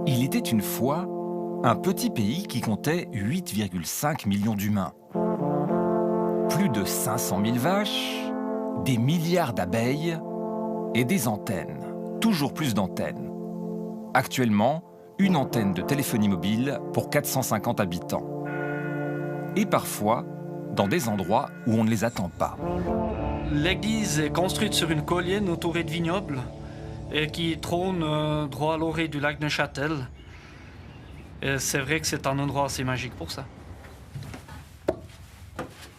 Il était une fois un petit pays qui comptait 8,5 millions d'humains. Plus de 500 000 vaches, des milliards d'abeilles et des antennes. Toujours plus d'antennes. Actuellement, une antenne de téléphonie mobile pour 450 habitants. Et parfois, dans des endroits où on ne les attend pas. L'église est construite sur une colline entourée de vignobles et qui trône droit à l'orée du lac Neuchâtel. Et c'est vrai que c'est un endroit assez magique pour ça.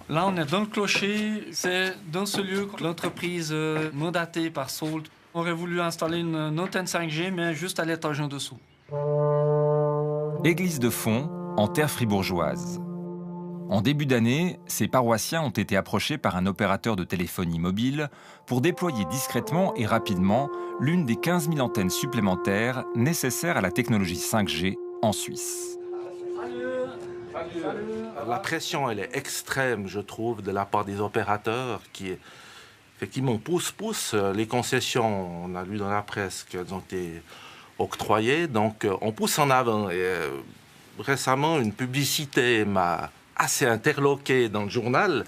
Là, on est dans le clocher. C'est dans ce lieu que l'entreprise mandatée par Salt aurait voulu installer une antenne 5G, mais juste à l'étage en dessous. Église de Font, en terre fribourgeoise. En début d'année, ces paroissiens ont été approchés par un opérateur de téléphonie mobile pour déployer discrètement et rapidement l'une des 15 000 antennes supplémentaires nécessaires à la technologie 5G en Suisse. La pression, elle est extrême, je trouve, de la part des opérateurs qui, effectivement, poussent les concessions. On a lu dans la presse qu'elles ont été octroyées, donc on pousse en avant. Et, récemment, une publicité m'a assez interloqué dans le journal.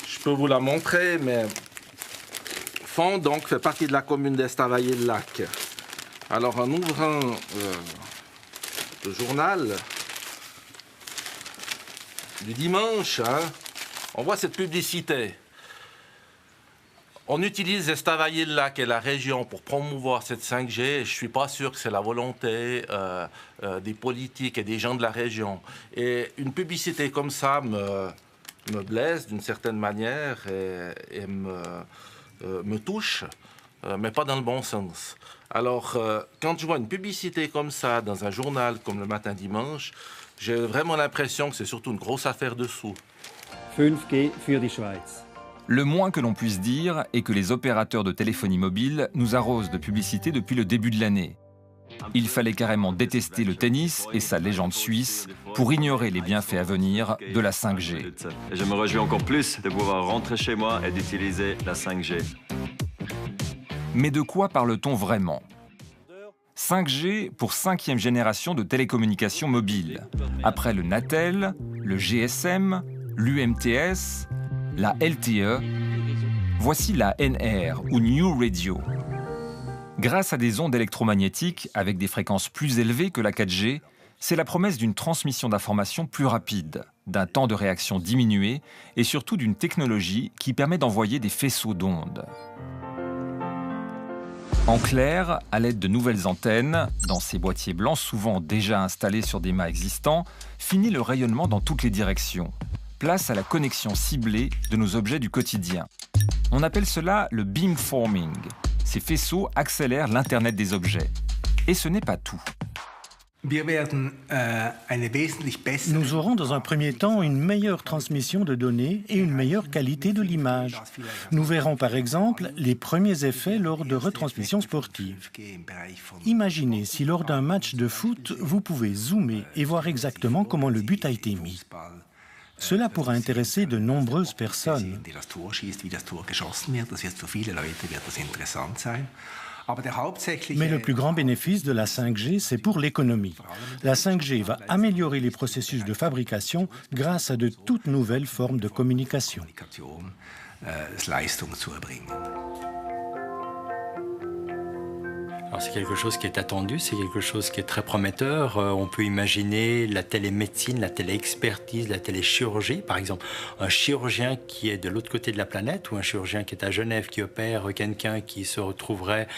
Je peux vous la montrer, mais Font donc fait partie de la commune d'Estavayer-le-Lac. Alors, en ouvrant le journal du dimanche, on voit cette publicité. On utilise Estavayer-le-Lac et la région pour promouvoir cette 5G. Je ne suis pas sûr que c'est la volonté des politiques et des gens de la région. Et une publicité comme ça me blesse d'une certaine manière et me touche, mais pas dans le bon sens. Alors, quand je vois une publicité comme ça dans un journal comme le Matin Dimanche, j'ai vraiment l'impression que c'est surtout une grosse affaire de sous. 5G für die Schweiz. Le moins que l'on puisse dire est que les opérateurs de téléphonie mobile nous arrosent de publicité depuis le début de l'année. Il fallait carrément détester le tennis et sa légende suisse pour ignorer les bienfaits à venir de la 5G. Et je me réjouis encore plus de pouvoir rentrer chez moi et d'utiliser la 5G. Mais de quoi parle-t-on vraiment ? 5G pour 5e génération de télécommunications mobiles. Après le Natel, le GSM, l'UMTS, la LTE, voici la NR ou New Radio. Grâce à des ondes électromagnétiques avec des fréquences plus élevées que la 4G, c'est la promesse d'une transmission d'informations plus rapide, d'un temps de réaction diminué et surtout d'une technologie qui permet d'envoyer des faisceaux d'ondes. En clair, à l'aide de nouvelles antennes, dans ces boîtiers blancs souvent déjà installés sur des mâts existants, finit le rayonnement dans toutes les directions. Place à la connexion ciblée de nos objets du quotidien. On appelle cela le beamforming. Ces faisceaux accélèrent l'Internet des objets. Et ce n'est pas tout. Nous aurons dans un premier temps une meilleure transmission de données et une meilleure qualité de l'image. Nous verrons par exemple les premiers effets lors de retransmissions sportives. Imaginez si lors d'un match de foot, vous pouvez zoomer et voir exactement comment le but a été mis. Cela pourra intéresser de nombreuses personnes. Mais le plus grand bénéfice de la 5G, c'est pour l'économie. La 5G va améliorer les processus de fabrication grâce à de toutes nouvelles formes de communication. Alors c'est quelque chose qui est attendu, c'est quelque chose qui est très prometteur. On peut imaginer la télémédecine, la téléexpertise, la téléchirurgie. Par exemple, un chirurgien qui est de l'autre côté de la planète ou un chirurgien qui est à Genève, qui opère quelqu'un qui se retrouverait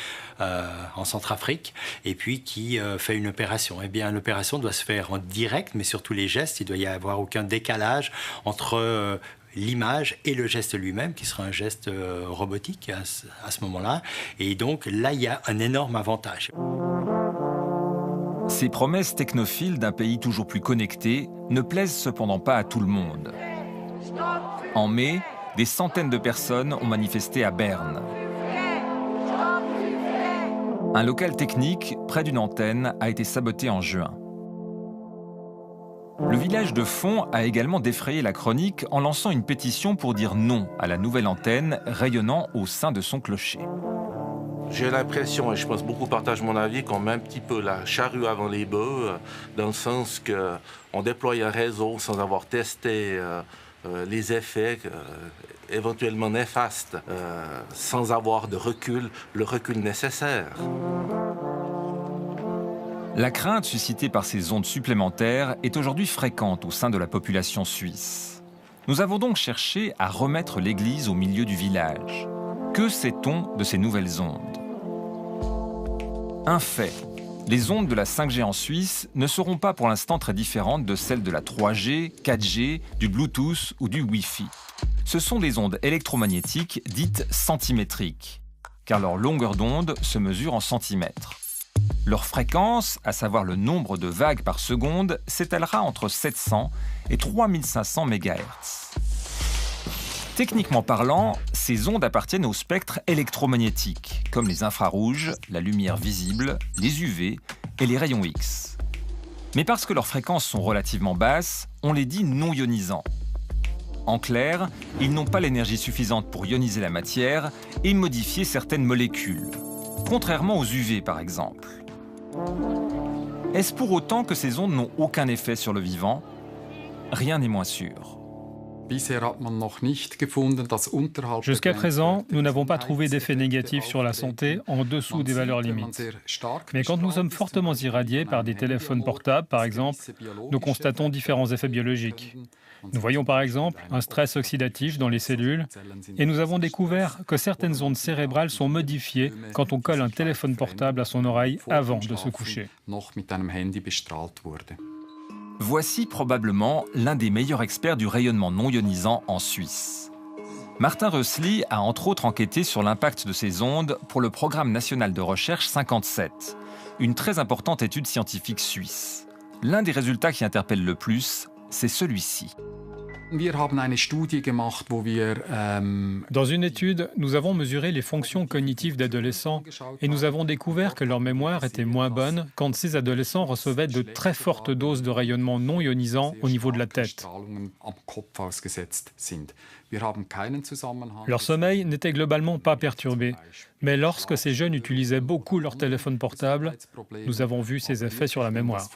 en Centrafrique et puis qui fait une opération. Eh bien, l'opération doit se faire en direct, mais surtout les gestes, il ne doit y avoir aucun décalage entre l'image et le geste lui-même, qui sera un geste robotique à ce moment-là. Et donc, là, il y a un énorme avantage. Ces promesses technophiles d'un pays toujours plus connecté ne plaisent cependant pas à tout le monde. En mai, des centaines de personnes ont manifesté à Berne. Un local technique, près d'une antenne, a été saboté en juin. Le village de Font a également défrayé la chronique en lançant une pétition pour dire non à la nouvelle antenne rayonnant au sein de son clocher. J'ai l'impression, et je pense beaucoup partagent mon avis, qu'on met un petit peu la charrue avant les bœufs, dans le sens qu'on déploie un réseau sans avoir testé les effets éventuellement néfastes, sans avoir de recul, le recul nécessaire. La crainte suscitée par ces ondes supplémentaires est aujourd'hui fréquente au sein de la population suisse. Nous avons donc cherché à remettre l'église au milieu du village. Que sait-on de ces nouvelles ondes? Un fait, les ondes de la 5G en Suisse ne seront pas pour l'instant très différentes de celles de la 3G, 4G, du Bluetooth ou du Wi-Fi. Ce sont des ondes électromagnétiques dites centimétriques, car leur longueur d'onde se mesure en centimètres. Leur fréquence, à savoir le nombre de vagues par seconde, s'étalera entre 700 et 3500 MHz. Techniquement parlant, ces ondes appartiennent au spectre électromagnétique, comme les infrarouges, la lumière visible, les UV et les rayons X. Mais parce que leurs fréquences sont relativement basses, on les dit non ionisants. En clair, ils n'ont pas l'énergie suffisante pour ioniser la matière et modifier certaines molécules, contrairement aux UV par exemple. Est-ce pour autant que ces ondes n'ont aucun effet sur le vivant? Rien n'est moins sûr. Jusqu'à présent, nous n'avons pas trouvé d'effet négatif sur la santé en dessous des valeurs limites. Mais quand nous sommes fortement irradiés par des téléphones portables, par exemple, nous constatons différents effets biologiques. Nous voyons par exemple un stress oxydatif dans les cellules et nous avons découvert que certaines ondes cérébrales sont modifiées quand on colle un téléphone portable à son oreille avant de se coucher. Voici probablement l'un des meilleurs experts du rayonnement non ionisant en Suisse. Martin Rösli a entre autres enquêté sur l'impact de ces ondes pour le Programme national de recherche 57, une très importante étude scientifique suisse. L'un des résultats qui interpelle le plus, c'est celui-ci. Dans une étude, nous avons mesuré les fonctions cognitives d'adolescents et nous avons découvert que leur mémoire était moins bonne quand ces adolescents recevaient de très fortes doses de rayonnement non ionisant au niveau de la tête. Leur sommeil n'était globalement pas perturbé, mais lorsque ces jeunes utilisaient beaucoup leur téléphone portable, nous avons vu ces effets sur la mémoire.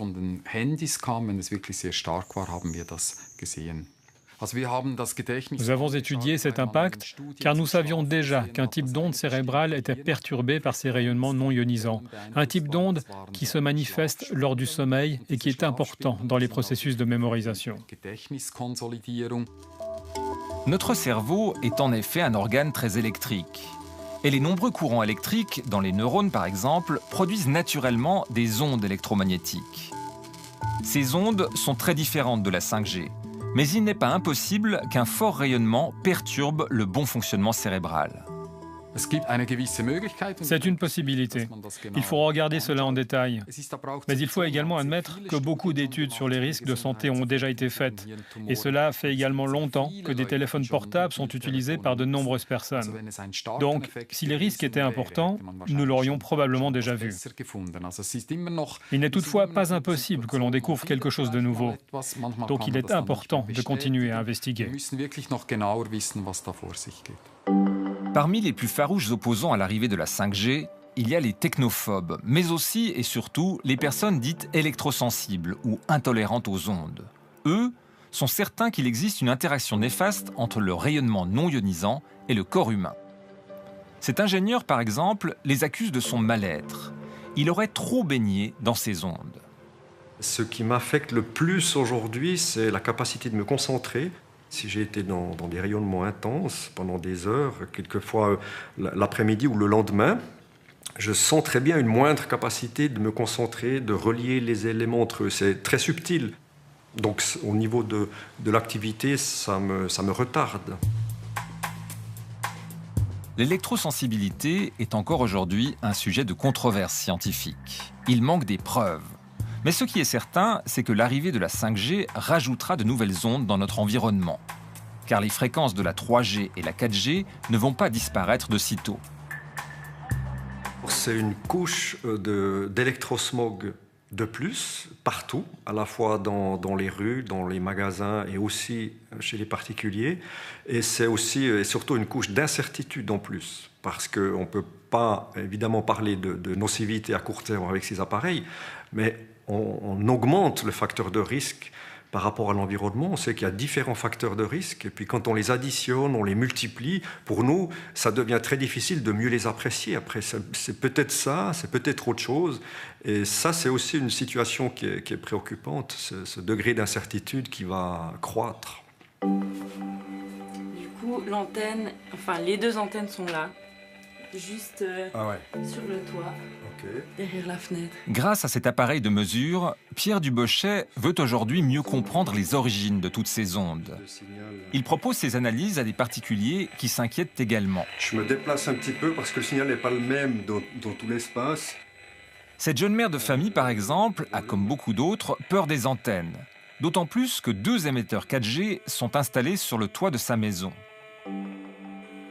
Nous avons étudié cet impact car nous savions déjà qu'un type d'onde cérébrale était perturbé par ces rayonnements non ionisants, un type d'onde qui se manifeste lors du sommeil et qui est important dans les processus de mémorisation. Notre cerveau est en effet un organe très électrique. Et les nombreux courants électriques, dans les neurones par exemple, produisent naturellement des ondes électromagnétiques. Ces ondes sont très différentes de la 5G. Mais il n'est pas impossible qu'un fort rayonnement perturbe le bon fonctionnement cérébral. C'est une possibilité. Il faut regarder cela en détail. Mais il faut également admettre que beaucoup d'études sur les risques de santé ont déjà été faites. Et cela fait également longtemps que des téléphones portables sont utilisés par de nombreuses personnes. Donc, si les risques étaient importants, nous l'aurions probablement déjà vu. Il n'est toutefois pas impossible que l'on découvre quelque chose de nouveau. Donc, il est important de continuer à investiguer. Parmi les plus farouches opposants à l'arrivée de la 5G, il y a les technophobes, mais aussi et surtout les personnes dites électrosensibles ou intolérantes aux ondes. Eux sont certains qu'il existe une interaction néfaste entre le rayonnement non ionisant et le corps humain. Cet ingénieur, par exemple, les accuse de son mal-être. Il aurait trop baigné dans ces ondes. Ce qui m'affecte le plus aujourd'hui, c'est la capacité de me concentrer. Si j'ai été dans des rayonnements intenses pendant des heures, quelquefois l'après-midi ou le lendemain, je sens très bien une moindre capacité de me concentrer, de relier les éléments entre eux. C'est très subtil. Donc au niveau de l'activité, ça me retarde. L'électrosensibilité est encore aujourd'hui un sujet de controverse scientifique. Il manque des preuves. Mais ce qui est certain, c'est que l'arrivée de la 5G rajoutera de nouvelles ondes dans notre environnement. Car les fréquences de la 3G et la 4G ne vont pas disparaître de sitôt. C'est une couche d'électrosmog de plus, partout, à la fois dans les rues, dans les magasins et aussi chez les particuliers. Et c'est aussi et surtout une couche d'incertitude en plus, parce qu'on ne peut pas évidemment parler de nocivité à court terme avec ces appareils, mais on augmente le facteur de risque par rapport à l'environnement. On sait qu'il y a différents facteurs de risque, et puis quand on les additionne, on les multiplie, pour nous, ça devient très difficile de mieux les apprécier. Après, c'est peut-être ça, c'est peut-être autre chose, et ça, c'est aussi une situation qui est préoccupante, ce degré d'incertitude qui va croître. Du coup, l'antenne, enfin les deux antennes sont là, juste sur le toit. Derrière la fenêtre. Grâce à cet appareil de mesure, Pierre Dubochet veut aujourd'hui mieux comprendre les origines de toutes ces ondes. Il propose ces analyses à des particuliers qui s'inquiètent également. Je me déplace un petit peu parce que le signal n'est pas le même dans tout l'espace. Cette jeune mère de famille, par exemple, a, comme beaucoup d'autres, peur des antennes. D'autant plus que 2 émetteurs 4G sont installés sur le toit de sa maison.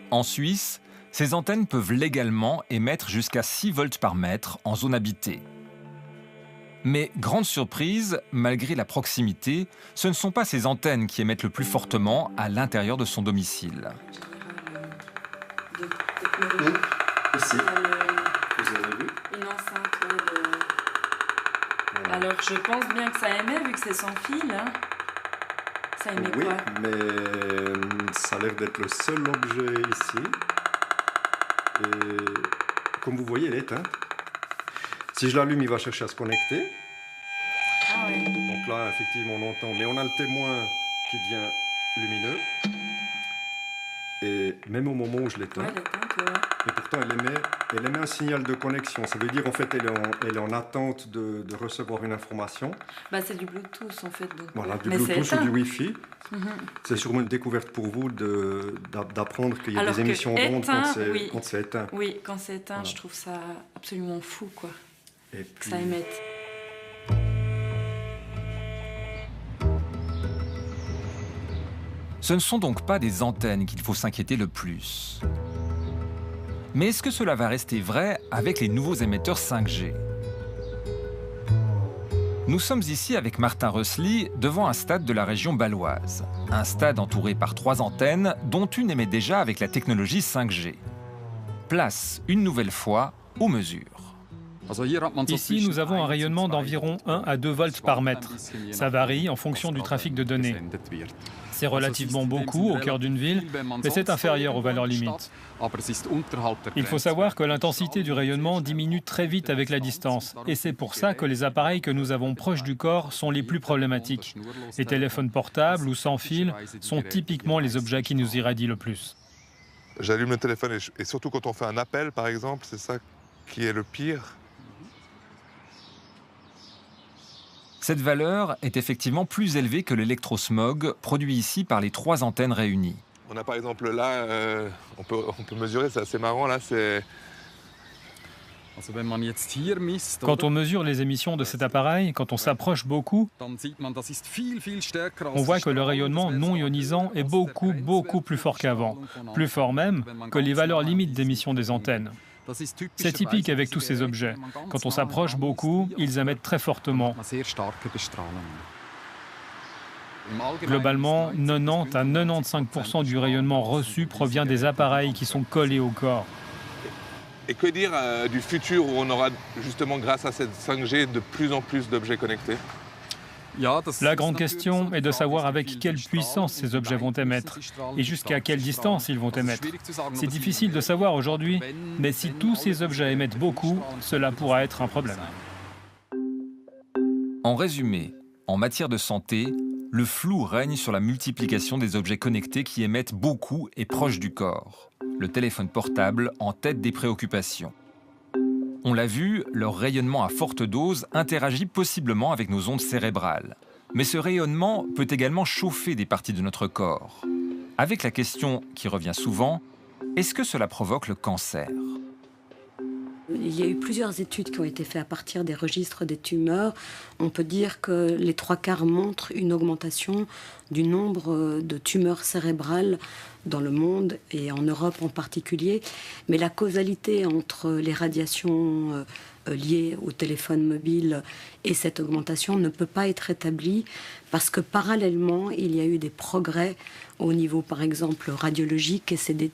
En Suisse, ces antennes peuvent légalement émettre jusqu'à 6 volts par mètre en zone habitée. Mais grande surprise, malgré la proximité, ce ne sont pas ces antennes qui émettent le plus fortement à l'intérieur de son domicile. Ici, vous avez vu ? Une enceinte de... Alors je pense bien que ça émet vu que c'est sans fil. Hein. Ça émet oui, quoi ? Mais ça a l'air d'être le seul objet ici. Et comme vous voyez, elle est éteinte. Si je l'allume, il va chercher à se connecter. Ah ouais. Donc là, effectivement, on entend. Mais on a le témoin qui devient lumineux. Et même au moment où je l'éteins, et pourtant elle émet un signal de connexion. Ça veut dire en fait elle est en attente de recevoir une information. Bah, c'est du Bluetooth en fait. Donc... Voilà, du Bluetooth ou du Wi-Fi. C'est sûrement une découverte pour vous d'apprendre qu'il y a des émissions d'ondes quand c'est éteint. Oui, quand c'est éteint, voilà. Je trouve ça absolument fou, quoi. Et puis... que ça émette. Ce ne sont donc pas des antennes qu'il faut s'inquiéter le plus. Mais est-ce que cela va rester vrai avec les nouveaux émetteurs 5G ? Nous sommes ici avec Martin Rössli devant un stade de la région bâloise. Un stade entouré par 3 antennes, dont une émet déjà avec la technologie 5G. Place, une nouvelle fois, aux mesures. Ici, nous avons un rayonnement d'environ 1 à 2 volts par mètre. Ça varie en fonction du trafic de données. C'est relativement beaucoup au cœur d'une ville, mais c'est inférieur aux valeurs limites. Il faut savoir que l'intensité du rayonnement diminue très vite avec la distance, et c'est pour ça que les appareils que nous avons proches du corps sont les plus problématiques. Les téléphones portables ou sans fil sont typiquement les objets qui nous irradient le plus. J'allume le téléphone et surtout quand on fait un appel, par exemple, c'est ça qui est le pire. Cette valeur est effectivement plus élevée que l'électrosmog produit ici par les 3 antennes réunies. On a par exemple là, on peut mesurer, c'est assez marrant, là c'est... Quand on mesure les émissions de cet appareil, quand on s'approche beaucoup, on voit que le rayonnement non ionisant est beaucoup plus fort qu'avant, plus fort même que les valeurs limites d'émission des antennes. C'est typique avec tous ces objets. Quand on s'approche beaucoup, ils émettent très fortement. Globalement, 90 à 95% du rayonnement reçu provient des appareils qui sont collés au corps. Et que dire du futur où on aura justement, grâce à cette 5G, de plus en plus d'objets connectés ? La grande question est de savoir avec quelle puissance ces objets vont émettre et jusqu'à quelle distance ils vont émettre. C'est difficile de savoir aujourd'hui, mais si tous ces objets émettent beaucoup, cela pourra être un problème. En résumé, en matière de santé, le flou règne sur la multiplication des objets connectés qui émettent beaucoup et proches du corps. Le téléphone portable en tête des préoccupations. On l'a vu, leur rayonnement à forte dose interagit possiblement avec nos ondes cérébrales. Mais ce rayonnement peut également chauffer des parties de notre corps. Avec la question qui revient souvent, est-ce que cela provoque le cancer ? Il y a eu plusieurs études qui ont été faites à partir des registres des tumeurs. On peut dire que les 3/4 montrent une augmentation du nombre de tumeurs cérébrales dans le monde et en Europe en particulier. Mais la causalité entre les radiations liées au téléphone mobile et cette augmentation ne peut pas être établie parce que parallèlement, il y a eu des progrès au niveau, par exemple, radiologique et c'est des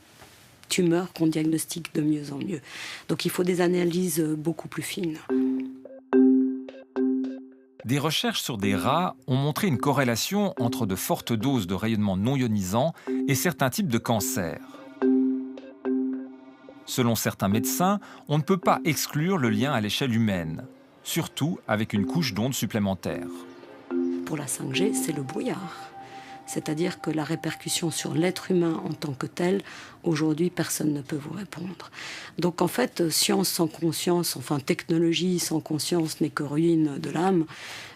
tumeurs qu'on diagnostique de mieux en mieux. Donc il faut des analyses beaucoup plus fines. Des recherches sur des rats ont montré une corrélation entre de fortes doses de rayonnement non ionisant et certains types de cancers. Selon certains médecins, on ne peut pas exclure le lien à l'échelle humaine, surtout avec une couche d'ondes supplémentaire. Pour la 5G, c'est le brouillard. C'est-à-dire que la répercussion sur l'être humain en tant que tel, aujourd'hui, personne ne peut vous répondre. Donc en fait, science sans conscience, enfin technologie sans conscience n'est que ruine de l'âme.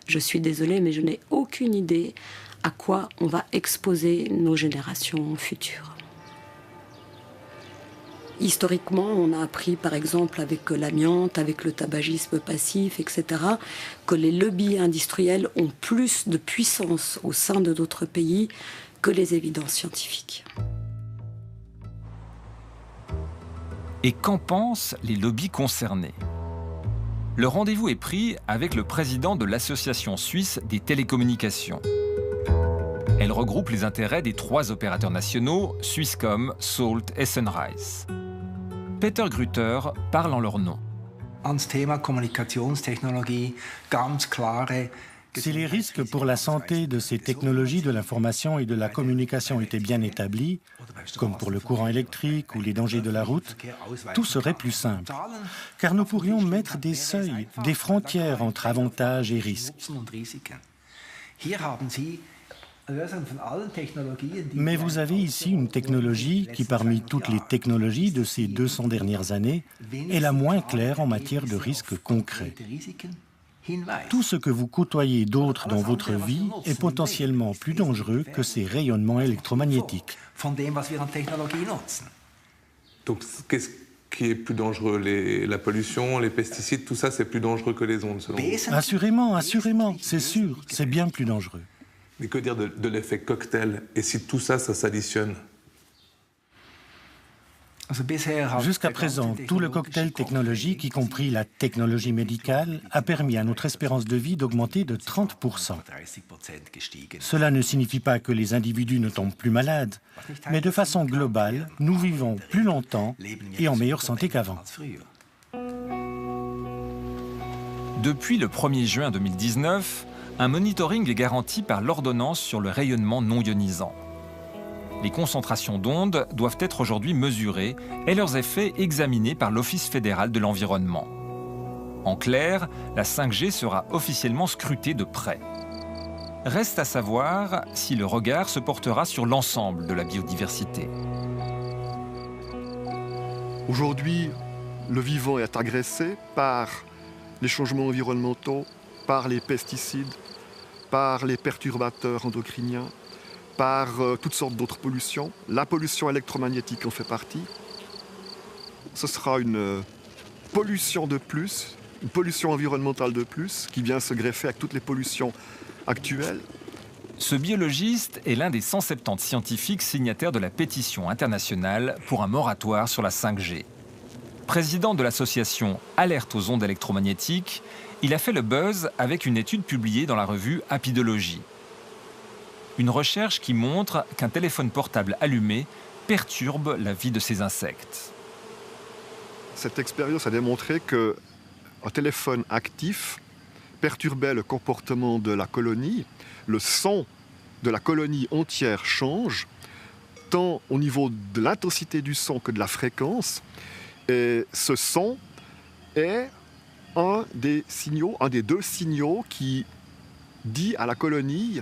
Je suis désolée, mais je n'ai aucune idée à quoi on va exposer nos générations futures. Historiquement, on a appris, par exemple, avec l'amiante, avec le tabagisme passif, etc., que les lobbies industriels ont plus de puissance au sein de d'autres pays que les évidences scientifiques. Et qu'en pensent les lobbies concernés? Le rendez-vous est pris avec le président de l'Association suisse des télécommunications. Elle regroupe les intérêts des 3 opérateurs nationaux, Swisscom, Salt et Sunrise. Peter Grüter parle en leur nom. Si les risques pour la santé de ces technologies de l'information et de la communication étaient bien établis, comme pour le courant électrique ou les dangers de la route, tout serait plus simple, car nous pourrions mettre des seuils, des frontières entre avantages et risques. Mais vous avez ici une technologie qui, parmi toutes les technologies de ces 200 dernières années, est la moins claire en matière de risques concrets. Tout ce que vous côtoyez d'autre dans votre vie est potentiellement plus dangereux que ces rayonnements électromagnétiques. Donc, qu'est-ce qui est plus dangereux? La pollution, les pesticides, tout ça, c'est plus dangereux que les ondes, selon vous? Assurément, assurément, c'est sûr, c'est bien plus dangereux. Mais que dire de l'effet cocktail? Et si tout ça, ça s'additionne? Jusqu'à présent, tout le cocktail technologique, y compris la technologie médicale, a permis à notre espérance de vie d'augmenter de 30%. Cela ne signifie pas que les individus ne tombent plus malades, mais de façon globale, nous vivons plus longtemps et en meilleure santé qu'avant. Depuis le 1er juin 2019, un monitoring est garanti par l'ordonnance sur le rayonnement non ionisant. Les concentrations d'ondes doivent être aujourd'hui mesurées et leurs effets examinés par l'Office fédéral de l'environnement. En clair, la 5G sera officiellement scrutée de près. Reste à savoir si le regard se portera sur l'ensemble de la biodiversité. Aujourd'hui, le vivant est agressé par les changements environnementaux, par les pesticides, par les perturbateurs endocriniens, par toutes sortes d'autres pollutions. La pollution électromagnétique en fait partie. Ce sera une pollution de plus, une pollution environnementale de plus, qui vient se greffer avec toutes les pollutions actuelles. Ce biologiste est l'un des 170 scientifiques signataires de la pétition internationale pour un moratoire sur la 5G. Président de l'association Alerte aux ondes électromagnétiques, il a fait le buzz avec une étude publiée dans la revue Apidologie. Une recherche qui montre qu'un téléphone portable allumé perturbe la vie de ces insectes. Cette expérience a démontré qu'un téléphone actif perturbait le comportement de la colonie. Le son de la colonie entière change, tant au niveau de l'intensité du son que de la fréquence. Et ce son est un des 2 signaux qui dit à la colonie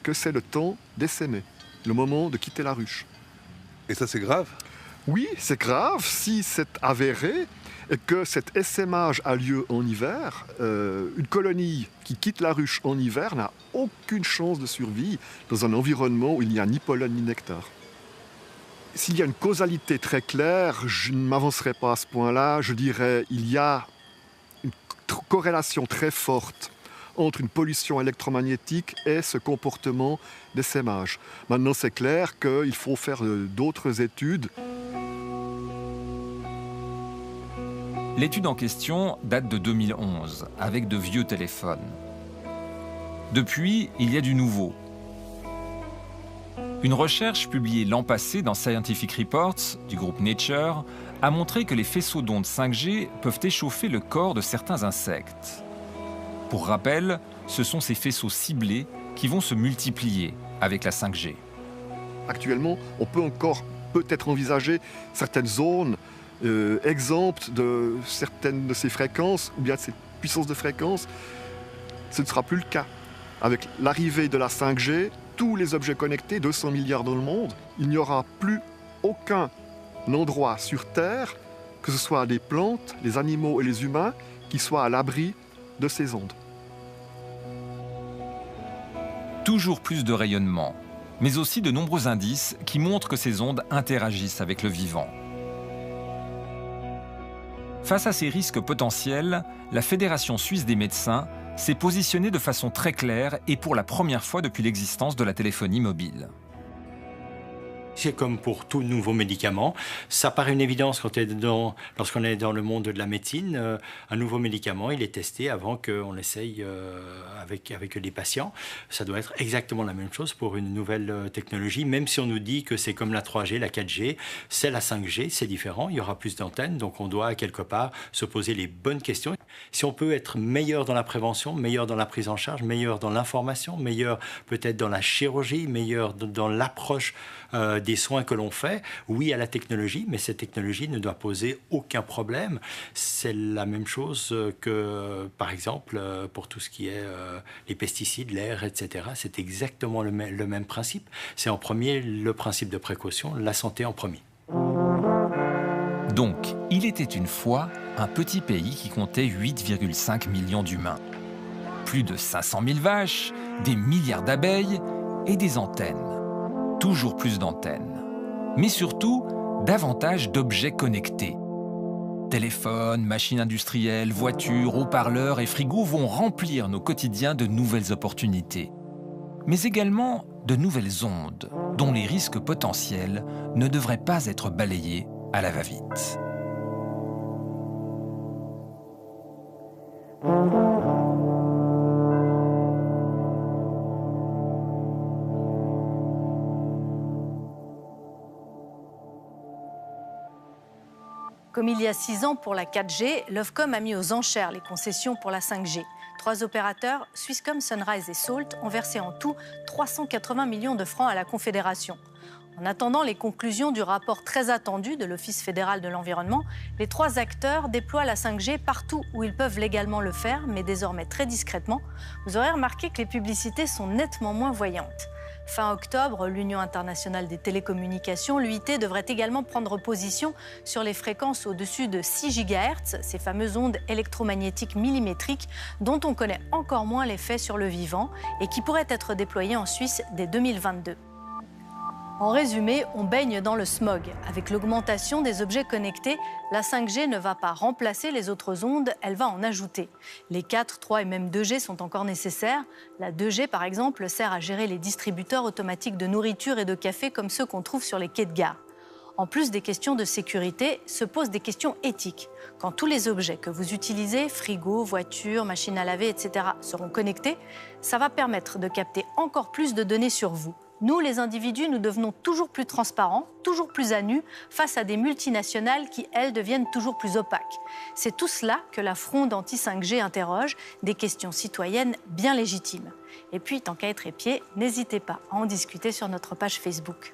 que c'est le temps d'essaimer, le moment de quitter la ruche. Et ça, c'est grave? Oui, c'est grave si c'est avéré et que cet essaimage a lieu en hiver. Une colonie qui quitte la ruche en hiver n'a aucune chance de survie dans un environnement où il n'y a ni pollen ni nectar. S'il y a une causalité très claire, je ne m'avancerai pas à ce point-là. Je dirais qu'il y a une corrélation très forte entre une pollution électromagnétique et ce comportement d'essaimage. Maintenant, c'est clair qu'il faut faire d'autres études. L'étude en question date de 2011, avec de vieux téléphones. Depuis, il y a du nouveau. Une recherche publiée l'an passé dans Scientific Reports du groupe Nature a montré que les faisceaux d'ondes 5G peuvent échauffer le corps de certains insectes. Pour rappel, ce sont ces faisceaux ciblés qui vont se multiplier avec la 5G. Actuellement, on peut encore peut-être envisager certaines zones exemptes de certaines de ces fréquences ou bien de ces puissances de fréquences. Ce ne sera plus le cas. Avec l'arrivée de la 5G, tous les objets connectés, 200 milliards dans le monde, il n'y aura plus aucun endroit sur Terre, que ce soit les plantes, les animaux et les humains, qui soient à l'abri de ces ondes. Toujours plus de rayonnement, mais aussi de nombreux indices qui montrent que ces ondes interagissent avec le vivant. Face à ces risques potentiels, la Fédération suisse des médecins s'est positionnée de façon très claire et pour la première fois depuis l'existence de la téléphonie mobile. C'est comme pour tout nouveau médicament. Ça paraît une évidence lorsqu'on est dans le monde de la médecine. Un nouveau médicament, il est testé avant qu'on l'essaye avec les patients. Ça doit être exactement la même chose pour une nouvelle technologie, même si on nous dit que c'est comme la 3G, la 4G, c'est la 5G, c'est différent, il y aura plus d'antennes, donc on doit quelque part se poser les bonnes questions. Si on peut être meilleur dans la prévention, meilleur dans la prise en charge, meilleur dans l'information, meilleur peut-être dans la chirurgie, meilleur dans l'approche des soins que l'on fait, oui à la technologie, mais cette technologie ne doit poser aucun problème. C'est la même chose que, par exemple, pour tout ce qui est les pesticides, l'air, etc. C'est exactement le même principe. C'est en premier le principe de précaution, la santé en premier. Donc, il était une fois un petit pays qui comptait 8,5 millions d'humains. Plus de 500 000 vaches, des milliards d'abeilles et des antennes. Toujours plus d'antennes. Mais surtout, davantage d'objets connectés. Téléphones, machines industrielles, voitures, haut-parleurs et frigos vont remplir nos quotidiens de nouvelles opportunités. Mais également de nouvelles ondes, dont les risques potentiels ne devraient pas être balayés à la va-vite. Comme il y a 6 ans pour la 4G, l'Ofcom a mis aux enchères les concessions pour la 5G. 3 opérateurs, Swisscom, Sunrise et Salt, ont versé en tout 380 millions de francs à la Confédération. En attendant les conclusions du rapport très attendu de l'Office fédéral de l'environnement, les 3 acteurs déploient la 5G partout où ils peuvent légalement le faire, mais désormais très discrètement. Vous aurez remarqué que les publicités sont nettement moins voyantes. Fin octobre, l'Union internationale des télécommunications, l'UIT, devrait également prendre position sur les fréquences au-dessus de 6 GHz, ces fameuses ondes électromagnétiques millimétriques dont on connaît encore moins l'effet sur le vivant et qui pourraient être déployées en Suisse dès 2022. En résumé, on baigne dans le smog. Avec l'augmentation des objets connectés, la 5G ne va pas remplacer les autres ondes, elle va en ajouter. Les 4, 3 et même 2G sont encore nécessaires. La 2G, par exemple, sert à gérer les distributeurs automatiques de nourriture et de café comme ceux qu'on trouve sur les quais de gare. En plus des questions de sécurité, se posent des questions éthiques. Quand tous les objets que vous utilisez, frigo, voiture, machine à laver, etc., seront connectés, ça va permettre de capter encore plus de données sur vous. Nous, les individus, nous devenons toujours plus transparents, toujours plus à nu, face à des multinationales qui, elles, deviennent toujours plus opaques. C'est tout cela que la fronde anti-5G interroge, des questions citoyennes bien légitimes. Et puis, tant qu'à être épié, n'hésitez pas à en discuter sur notre page Facebook.